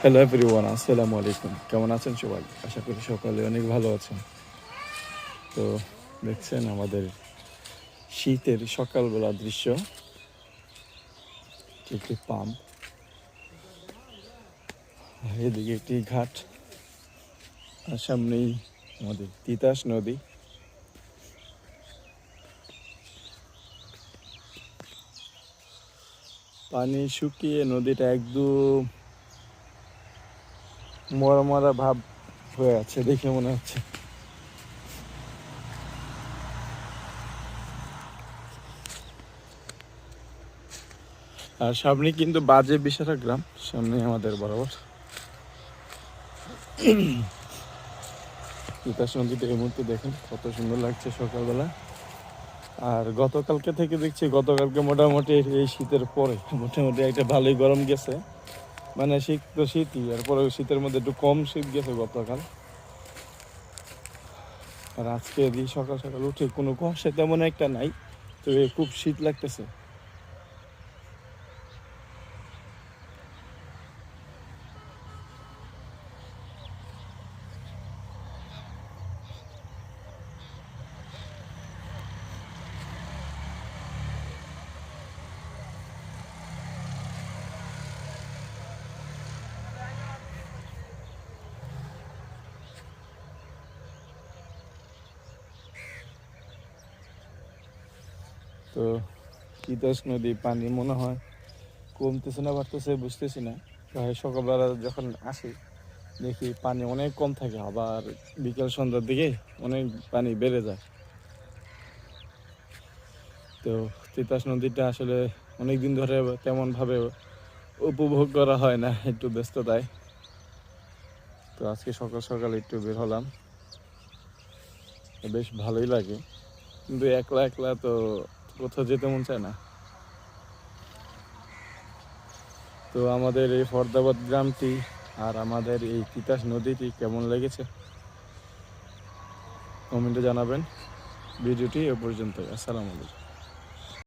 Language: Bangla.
হ্যালো এভরিওয়ান, আসসালামু আলাইকুম। কেমন আছেন সবাই? আশা করি সকালে অনেক ভালো আছেন। তো দেখছেন আমাদের শীতের সকালবেলা দৃশ্য, একটি পাম্প, এদিকে একটি ঘাট, আর সামনেই আমাদের তিতাস নদী। পানি শুকিয়ে নদীটা একদম মরা মরা ভাব হয়ে আছে দেখে মনে হচ্ছে। আর সামনে কিন্তু বাজে বিশাখা গ্রাম, সামনে আমাদের বরাবর তিতাস নদীটা এই মুহূর্তে দেখেন কত সুন্দর লাগছে সকালবেলা। আর গতকালকে থেকে দেখছি, গতকালকে মোটামুটি এই শীতের পরে মোটামুটি একটা ভালোই গরম গেছে। মানে শীত তো শীতই, এরপরে শীতের মধ্যে একটু কম শীত গেছে গতকাল। আর আজকে এই সকাল সকাল উঠে কোনো কুয়াশা তেমন একটা নাই, তবে খুব শীত লাগতেছে। তো তিতাস নদী পানি মনে হয় কমতেছে না বাড়তেছে বুঝতেছি না। প্রায় সকালবেলা যখন আসি দেখি পানি অনেক কম থাকে, আবার বিকেল সন্ধ্যার দিকে অনেক পানি বেড়ে যায়। তো তিতাস নদীটা আসলে অনেক দিন ধরে তেমনভাবে উপভোগ করা হয় না, একটু ব্যস্ততায়। তো আজকে সকাল সকাল একটু বের হলাম, বেশ ভালোই লাগে, কিন্তু একলা একলা তো কোথাও যেতে মন চায় না। তো আমাদের এই ফরদাবাদ গ্রামটি আর আমাদের এই তিতাস নদীটি কেমন লেগেছে কমেন্টে জানাবেন। ভিডিওটি এ পর্যন্ত। আসসালামু আলাইকুম।